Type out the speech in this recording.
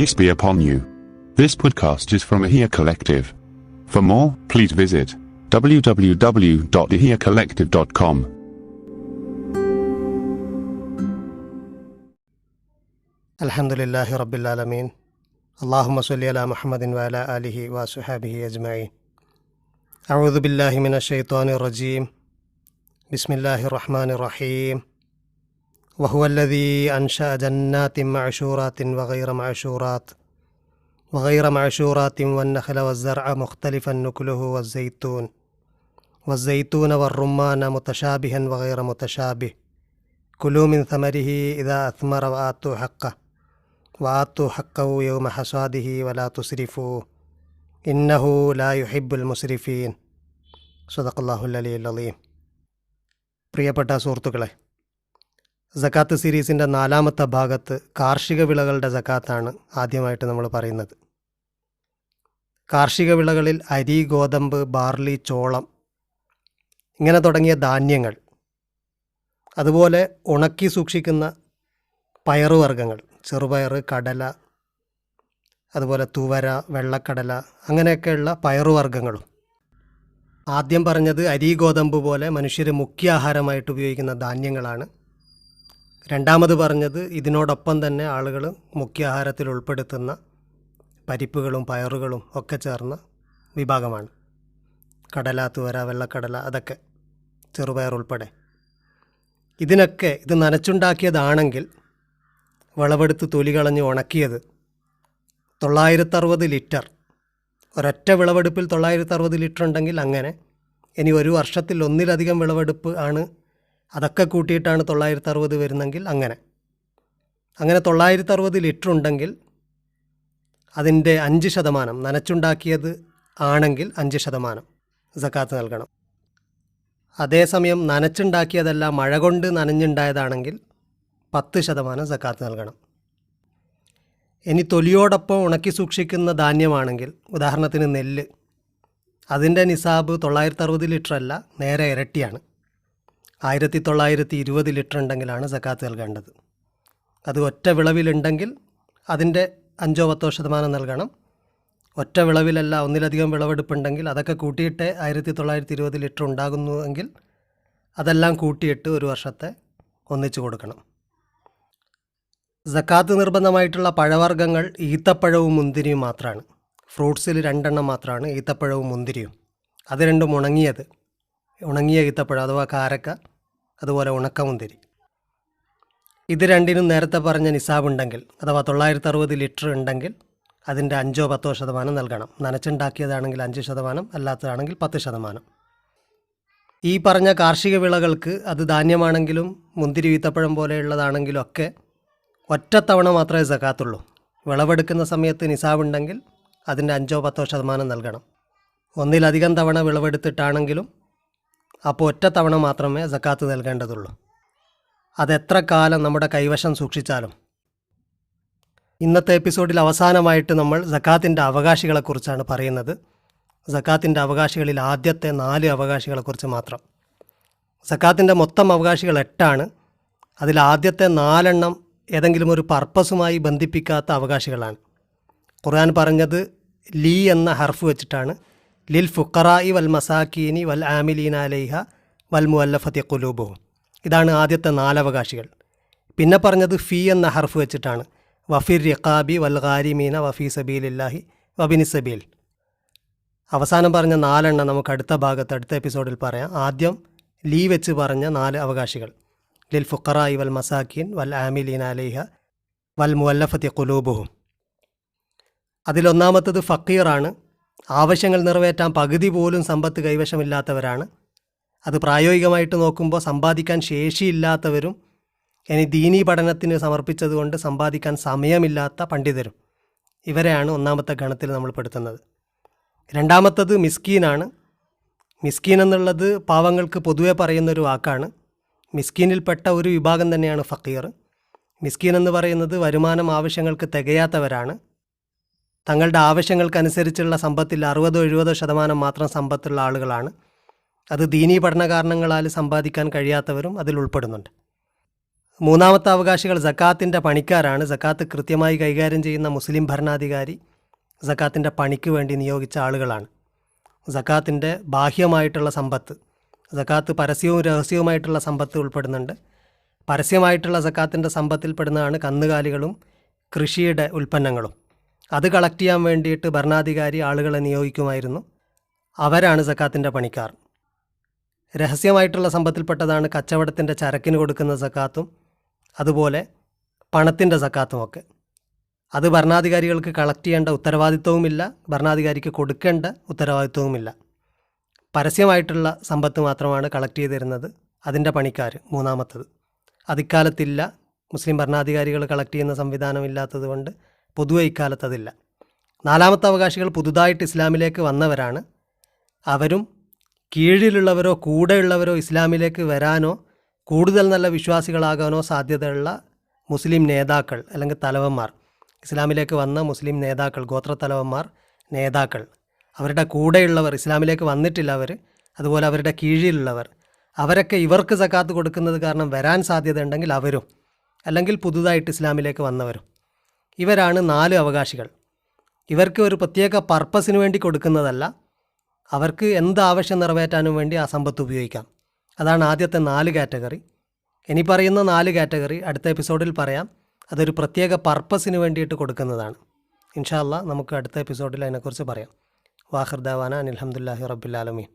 Peace be upon you. This podcast is from Ahia Collective. For more, please visit www.ahiacollective.com. Alhamdulillahi Rabbil Alameen. Allahumma salli ala Muhammadin wa ala alihi wa ashabihi ajma'in. A'udhu billahi minash shaitanir rajim. Bismillahir rahmanir rahim. وهو الذي أنشأ جنات معشورات وغير معشورات والنخل والزرع مختلفا نكله والزيتون والرمان متشابها وغير متشابه كلوا من ثمره إذا أثمر وآتوا حقه يوم حصاده ولا تسرفوا إنه لا يحب المسرفين. صدق الله العلي العظيم. പ്രിയപ്പെട്ട സുഹൃത്തുക്കളെ, സക്കാത്ത് സീരീസിൻ്റെ 4ാമത്തെ ഭാഗത്ത് കാർഷിക വിളകളുടെ സക്കാത്താണ് ആദ്യമായിട്ട് നമ്മൾ പറയുന്നത്. കാർഷിക വിളകളിൽ അരി, ഗോതമ്പ്, ബാർലി, ചോളം ഇങ്ങനെ തുടങ്ങിയ ധാന്യങ്ങൾ, അതുപോലെ ഉണക്കി സൂക്ഷിക്കുന്ന പയറുവർഗ്ഗങ്ങൾ, ചെറുപയർ, കടല, അതുപോലെ തുവര, വെള്ളക്കടല, അങ്ങനെയൊക്കെയുള്ള പയറുവർഗ്ഗങ്ങളും. ആദ്യം പറഞ്ഞത് അരി, ഗോതമ്പ് പോലെ മനുഷ്യർ മുഖ്യ ആഹാരമായിട്ട് ഉപയോഗിക്കുന്ന ധാന്യങ്ങളാണ്. രണ്ടാമത് പറഞ്ഞത് ഇതിനോടൊപ്പം തന്നെ ആളുകൾ മുഖ്യ ആഹാരത്തിൽ ഉൾപ്പെടുത്തുന്ന പരിപ്പുകളും പയറുകളും ഒക്കെ ചേർന്ന വിഭാഗമാണ്. കടല, തുവര, വെള്ളക്കടല, അതൊക്കെ ചെറുപയർ ഉൾപ്പെടെ. ഇതിനൊക്കെ ഇത് നനച്ചുണ്ടാക്കിയതാണെങ്കിൽ വിളവെടുത്ത് തൊലി കളഞ്ഞ് ഉണക്കിയത് 960 ലിറ്റർ, ഒരൊറ്റ വിളവെടുപ്പിൽ 960 ലിറ്റർ ഉണ്ടെങ്കിൽ അങ്ങനെ. ഇനി ഒരു വർഷത്തിൽ ഒന്നിലധികം വിളവെടുപ്പ് ആണ്, അതൊക്കെ കൂട്ടിയിട്ടാണ് 960 വരുന്നെങ്കിൽ അങ്ങനെ 960 ലിറ്റർ ഉണ്ടെങ്കിൽ അതിൻ്റെ 5%, നനച്ചുണ്ടാക്കിയത് ആണെങ്കിൽ 5% സക്കാത്ത് നൽകണം. അതേസമയം നനച്ചുണ്ടാക്കിയതല്ല, മഴ കൊണ്ട് നനഞ്ഞുണ്ടായതാണെങ്കിൽ 10% സക്കാത്ത് നൽകണം. ഇനി തൊലിയോടൊപ്പം ഉണക്കി സൂക്ഷിക്കുന്ന ധാന്യമാണെങ്കിൽ, ഉദാഹരണത്തിന് നെല്ല്, അതിൻ്റെ നിസാബ് 960 ലിറ്റർ അല്ല, നേരെ ഇരട്ടിയാണ്. 1920 ലിറ്റർ ഉണ്ടെങ്കിലാണ് സക്കാത്ത് നൽകേണ്ടത്. അത് ഒറ്റ വിളവിലുണ്ടെങ്കിൽ അതിൻ്റെ 5-10% നൽകണം. ഒറ്റ വിളവിലല്ല, ഒന്നിലധികം വിളവെടുപ്പുണ്ടെങ്കിൽ അതൊക്കെ കൂട്ടിയിട്ട് 1920 ലിറ്റർ ഉണ്ടാകുന്നുവെങ്കിൽ അതെല്ലാം കൂട്ടിയിട്ട് ഒരു വർഷത്തെ ഒന്നിച്ചു കൊടുക്കണം. സക്കാത്ത് നിർബന്ധമായിട്ടുള്ള പഴവർഗ്ഗങ്ങൾ ഈത്തപ്പഴവും മുന്തിരിയും മാത്രമാണ്. ഫ്രൂട്ട്സിൽ 2 മാത്രമാണ്, ഈത്തപ്പഴവും മുന്തിരിയും. അത് രണ്ടും ഉണങ്ങിയ ഈത്തപ്പഴം അഥവാ കാരക്ക, അതുപോലെ ഉണക്കമുന്തിരി. ഇത് രണ്ടിനും നേരത്തെ പറഞ്ഞ നിസാബ് ഉണ്ടെങ്കിൽ, അഥവാ 960 ലിറ്റർ ഉണ്ടെങ്കിൽ അതിൻ്റെ 5-10% നൽകണം. നനച്ചുണ്ടാക്കിയതാണെങ്കിൽ 5%, അല്ലാത്തതാണെങ്കിൽ 10%. ഈ പറഞ്ഞ കാർഷിക വിളകൾക്ക്, അത് ധാന്യമാണെങ്കിലും മുന്തിരി, ഈത്തപ്പഴം പോലെയുള്ളതാണെങ്കിലും ഒക്കെ ഒറ്റത്തവണ മാത്രമേ സക്കാത്തുള്ളൂ. വിളവെടുക്കുന്ന സമയത്ത് നിസാബ് ഉണ്ടെങ്കിൽ അതിൻ്റെ 5-10% നൽകണം. ഒന്നിലധികം തവണ വിളവെടുത്തിട്ടാണെങ്കിലും അപ്പോൾ ഒറ്റത്തവണ മാത്രമേ സക്കാത്ത് നൽകേണ്ടതുള്ളൂ. അതെത്ര കാലം നമ്മുടെ കൈവശം സൂക്ഷിച്ചാലും. ഇന്നത്തെ എപ്പിസോഡിൽ അവസാനമായിട്ട് നമ്മൾ സക്കാത്തിൻ്റെ അവകാശികളെക്കുറിച്ചാണ് പറയുന്നത്. സക്കാത്തിൻ്റെ അവകാശികളിൽ ആദ്യത്തെ 4 അവകാശികളെക്കുറിച്ച് മാത്രം. സക്കാത്തിൻ്റെ മൊത്തം അവകാശികൾ 8 അതിൽ ആദ്യത്തെ 4 ഏതെങ്കിലും ഒരു പർപ്പസുമായി ബന്ധിപ്പിക്കാത്ത അവകാശികളാണ്. ഖുർആൻ പറഞ്ഞത് ലീ എന്ന ഹർഫ് വെച്ചിട്ടാണ്. ലിൽ ഫുഖറായി വൽ മസാക്കീനി വൽ ആമിലീന അലൈഹ വൽ മുഅല്ലഫത്തി ഖുലൂബുഹും. ഇതാണ് ആദ്യത്തെ 4 അവകാശികൾ. പിന്നെ പറഞ്ഞത് ഫീ എന്ന ഹർഫ് വെച്ചിട്ടാണ്. വഫിർ റിഖാബി വൽ ഗാരിമീന വഫീ സബീലില്ലാഹി വബിനി സബീൽ. അവസാനം പറഞ്ഞ 4 നമുക്ക് അടുത്ത ഭാഗത്ത്, അടുത്ത എപ്പിസോഡിൽ പറയാം. ആദ്യം ലീ വെച്ച് പറഞ്ഞ 4 അവകാശികൾ, ലിൽ ഫുഖറായി വൽ മസാക്കീൻ വൽ ആമിലീന അലൈഹ വൽ മുഅല്ലഫത്തി ഖുലൂബുഹും. അതിലൊന്നാമത്തത് ഫക്കീറാണ്. ആവശ്യങ്ങൾ നിറവേറ്റാൻ പകുതി പോലും സമ്പത്ത് കൈവശമില്ലാത്തവരാണ്. അത് പ്രായോഗികമായിട്ട് നോക്കുമ്പോൾ സമ്പാദിക്കാൻ ശേഷിയില്ലാത്തവരും, ഇനി ദീനീ പഠനത്തിന് സമർപ്പിച്ചതുകൊണ്ട് സമ്പാദിക്കാൻ സമയമില്ലാത്ത പണ്ഡിതരും, ഇവരെയാണ് ഒന്നാമത്തെ ഗണത്തിൽ നമ്മൾ പെടുത്തുന്നത്. രണ്ടാമത്തത് മിസ്കീനാണ്. മിസ്കീൻ എന്നുള്ളത് പാവങ്ങൾക്ക് പൊതുവെ പറയുന്നൊരു വാക്കാണ്. മിസ്കീനിൽപ്പെട്ട ഒരു വിഭാഗം തന്നെയാണ് ഫക്കീർ. മിസ്കീൻ എന്ന് പറയുന്നത് വരുമാനം ആവശ്യങ്ങൾക്ക് തികയാത്തവരാണ്. തങ്ങളുടെ ആവശ്യങ്ങൾക്കനുസരിച്ചുള്ള സമ്പത്തിൽ 60-70% മാത്രം സമ്പത്തുള്ള ആളുകളാണ്. അത് ദീനീ പഠന കാരണങ്ങളാൽ സമ്പാദിക്കാൻ കഴിയാത്തവരും അതിൽ ഉൾപ്പെടുന്നുണ്ട്. മൂന്നാമത്തെ അവകാശികൾ സക്കാത്തിൻ്റെ പണിക്കാരാണ്. സക്കാത്ത് കൃത്യമായി കൈകാര്യം ചെയ്യുന്ന മുസ്ലിം ഭരണാധികാരി സക്കാത്തിൻ്റെ പണിക്ക് വേണ്ടി നിയോഗിച്ച ആളുകളാണ്. സക്കാത്തിൻ്റെ ബാഹ്യമായിട്ടുള്ള സമ്പത്ത്, സക്കാത്ത് പരസ്യവും രഹസ്യവുമായിട്ടുള്ള സമ്പത്ത് ഉൾപ്പെടുന്നുണ്ട്. പരസ്യമായിട്ടുള്ള സക്കാത്തിൻ്റെ സമ്പത്തിൽപ്പെടുന്നതാണ് കന്നുകാലികളും കൃഷിയുടെ ഉൽപ്പന്നങ്ങളും. അത് കളക്ട് ചെയ്യാൻ വേണ്ടിയിട്ട് ഭരണാധികാരി ആളുകളെ നിയോഗിക്കുമായിരുന്നു. അവരാണ് സക്കാത്തിൻ്റെ പണിക്കാർ. രഹസ്യമായിട്ടുള്ള സമ്പത്തിൽപ്പെട്ടതാണ് കച്ചവടത്തിൻ്റെ ചരക്കിന് കൊടുക്കുന്ന സക്കാത്തും അതുപോലെ പണത്തിൻ്റെ സക്കാത്തുമൊക്കെ. അത് ഭരണാധികാരികൾക്ക് കളക്ട് ചെയ്യേണ്ട ഉത്തരവാദിത്വവുമില്ല, ഭരണാധികാരിക്ക് കൊടുക്കേണ്ട ഉത്തരവാദിത്വവുമില്ല. പരസ്യമായിട്ടുള്ള സമ്പത്ത് മാത്രമാണ് കളക്ട് ചെയ്ത് തരുന്നത് അതിൻ്റെ പണിക്കാർ. മൂന്നാമത്തത് അതിക്കാലത്തില്ല, മുസ്ലിം ഭരണാധികാരികൾ കളക്ട് ചെയ്യുന്ന സംവിധാനം ഇല്ലാത്തത് കൊണ്ട് പൊതുവെ ഇക്കാലത്തതില്ല. നാലാമത്തെ അവകാശികൾ പുതുതായിട്ട് ഇസ്ലാമിലേക്ക് വന്നവരാണ്. അവരും കീഴിലുള്ളവരോ കൂടെയുള്ളവരോ ഇസ്ലാമിലേക്ക് വരാനോ കൂടുതൽ നല്ല വിശ്വാസികളാകാനോ സാധ്യതയുള്ള മുസ്ലിം നേതാക്കൾ അല്ലെങ്കിൽ തലവന്മാർ, ഇസ്ലാമിലേക്ക് വന്ന മുസ്ലിം നേതാക്കൾ, ഗോത്രത്തലവന്മാർ, നേതാക്കൾ, അവരുടെ കൂടെയുള്ളവർ, ഇസ്ലാമിലേക്ക് വന്നിട്ടില്ല അവർ, അതുപോലെ അവരുടെ കീഴിലുള്ളവർ, അവരൊക്കെ ഇവർക്ക് സക്കാത്ത് കൊടുക്കുന്നത് കാരണം വരാൻ സാധ്യതയുണ്ടെങ്കിൽ അവരും, അല്ലെങ്കിൽ പുതുതായിട്ട് ഇസ്ലാമിലേക്ക് വന്നവരും. ഇവരാണ് 4 അവകാശികൾ. ഇവർക്ക് ഒരു പ്രത്യേക പർപ്പസിന് വേണ്ടി കൊടുക്കുന്നതല്ല, അവർക്ക് എന്ത് ആവശ്യം നിറവേറ്റാനും വേണ്ടി ആ സമ്പത്ത് ഉപയോഗിക്കാം. അതാണ് ആദ്യത്തെ 4 കാറ്റഗറി. ഇനി പറയുന്ന 4 കാറ്റഗറി അടുത്ത എപ്പിസോഡിൽ പറയാം. അതൊരു പ്രത്യേക പർപ്പസിന് വേണ്ടിയിട്ട് കൊടുക്കുന്നതാണ്. ഇൻഷാ അല്ലാഹ് നമുക്ക് അടുത്ത എപ്പിസോഡിൽ അതിനെക്കുറിച്ച് പറയാം. വാഖിർ ദഅവാന അനിൽ ഹംദുലില്ലാഹി റബ്ബിൽ ആലമീൻ.